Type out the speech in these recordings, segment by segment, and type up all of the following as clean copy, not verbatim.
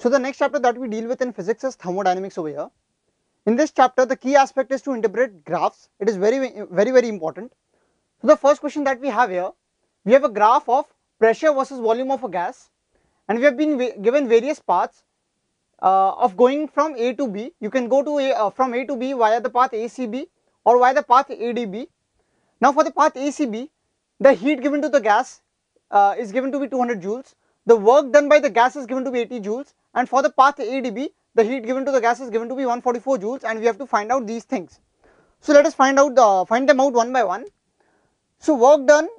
So the next chapter that we deal with in physics is thermodynamics over here. In this chapter, the key aspect is to interpret graphs. It is very important. So the first question that we have here, we have a graph of pressure versus volume of a gas, and we have been given various paths of going from A to B. You can go to from A to B via the path ACB or via the path ADB. Now for the path ACB, the heat given to the gas is given to be 200 joules. The work done by the gas is given to be 80 joules, and for the path ADB, the heat given to the gas is given to be 144 joules, and we have to find out these things. So let us find them out one by one. So work done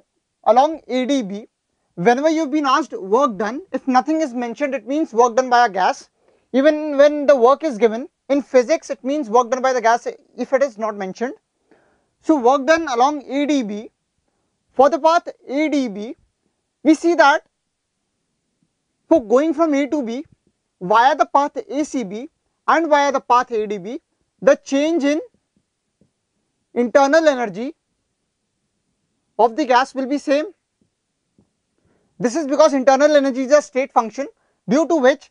along ADB, whenever you've been asked work done, if nothing is mentioned, it means work done by a gas. Even when the work is given in physics, it means work done by the gas if it is not mentioned. So work done along ADB, for the path ADB, we see that for going from A to B via the path ACB and via the path ADB, the change in internal energy of the gas will be same. This is because internal energy is a state function, due to which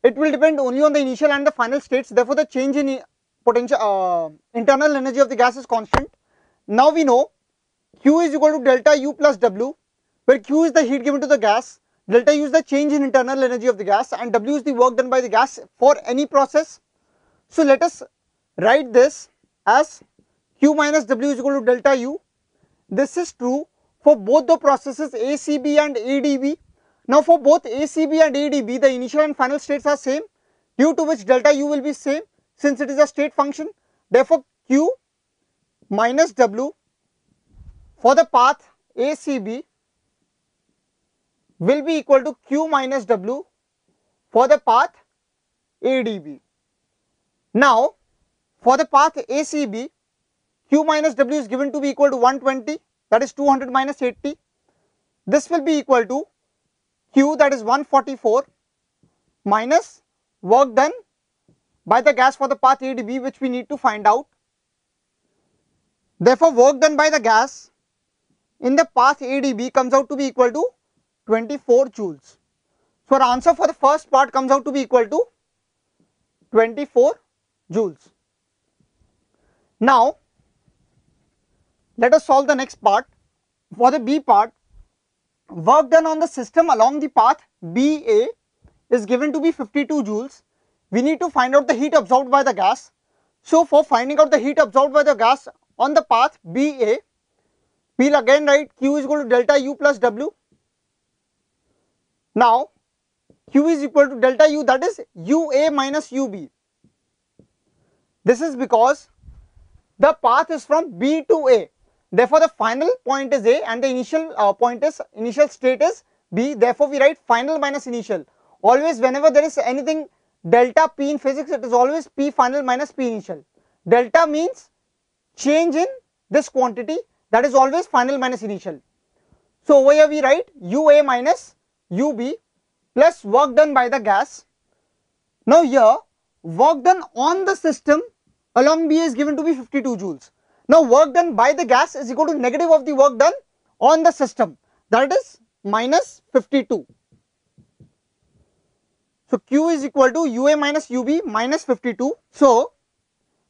it will depend only on the initial and the final states. Therefore, the change in internal energy of the gas is constant. Now we know Q is equal to delta U plus W, where Q is the heat given to the gas, delta U is the change in internal energy of the gas, and W is the work done by the gas for any process. So let us write this as Q minus W is equal to delta U. This is true for both the processes ACB and ADB. Now for both ACB and ADB, the initial and final states are same, due to which delta U will be same since it is a state function. Therefore Q minus W for the path ACB will be equal to Q minus W for the path ADB. Now for the path ACB, Q minus W is given to be equal to 120, that is 200 minus 80. This will be equal to Q, that is 144, minus work done by the gas for the path ADB, which we need to find out. Therefore work done by the gas in the path ADB comes out to be equal to 24 joules. So our answer for the first part comes out to be equal to 24 joules. Now let us solve the next part. For the B part, work done on the system along the path BA is given to be 52 joules. We need to find out the heat absorbed by the gas. So for finding out the heat absorbed by the gas on the path BA, we will again write Q is equal to delta U plus W. Now Q is equal to delta U, that is UA minus UB. This is because the path is from B to A. Therefore the final point is A and the initial state is B. Therefore we write final minus initial. Always whenever there is anything delta P in physics, it is always P final minus P initial. Delta means change in this quantity, that is always final minus initial. So over here we write UA minus UB plus work done by the gas. Now here work done on the system along B is given to be 52 joules. Now work done by the gas is equal to negative of the work done on the system, that is minus 52. So Q is equal to UA minus UB minus 52. So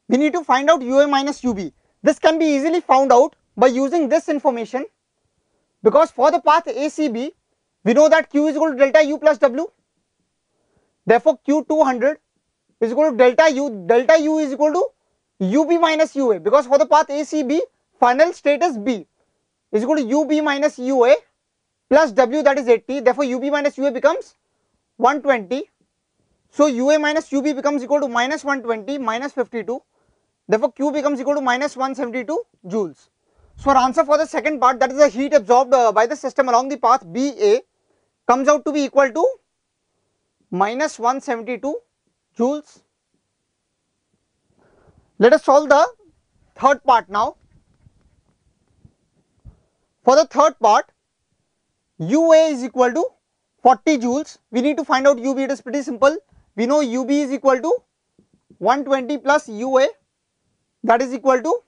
we need to find out UA minus UB. This can be easily found out by using this information, because for the path ACB, we know that Q is equal to delta U plus W. Therefore Q 200 is equal to delta U is equal to UB minus UA, because for the path ACB, final state is B, is equal to UB minus UA plus W, that is 80. Therefore UB minus UA becomes 120. So UA minus UB becomes equal to minus 120 minus 52. Therefore Q becomes equal to minus 172 joules. So our answer for the second part, that is the heat absorbed by the system along the path BA, comes out to be equal to minus 172 joules. Let us solve the third part now. For the third part, UA is equal to 40 joules. We need to find out UB. It is pretty simple. We know UB is equal to 120 plus UA, that is equal to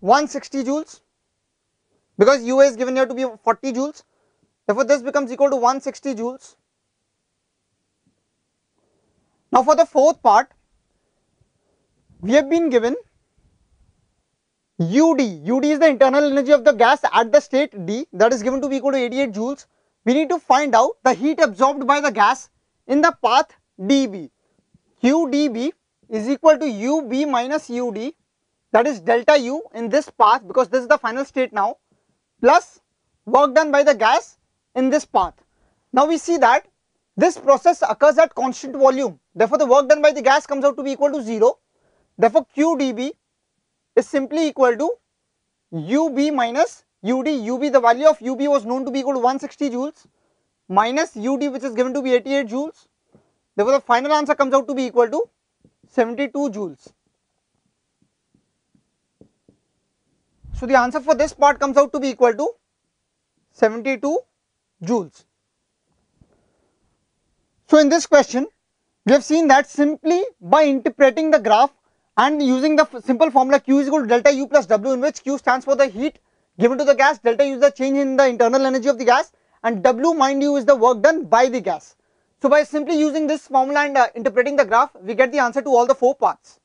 160 joules, because UA is given here to be 40 joules. Therefore this becomes equal to 160 joules. Now for the fourth part, we have been given UD. UD is the internal energy of the gas at the state D, that is given to be equal to 88 joules. We need to find out the heat absorbed by the gas in the path dB. QdB is equal to UB minus UD, that is delta U in this path, because this is the final state now, plus work done by the gas in this path. Now we see that this process occurs at constant volume, therefore the work done by the gas comes out to be equal to 0. Therefore QdB is simply equal to UB minus UD. UB, the value of UB was known to be equal to 160 joules, minus UD, which is given to be 88 joules. Therefore the final answer comes out to be equal to 72 joules. So the answer for this part comes out to be equal to 72 joules. So in this question, we have seen that simply by interpreting the graph and using the simple formula Q is equal to delta U plus W, in which Q stands for the heat given to the gas, delta U is the change in the internal energy of the gas, and W, mind you, is the work done by the gas. So by simply using this formula and interpreting the graph, we get the answer to all the four parts.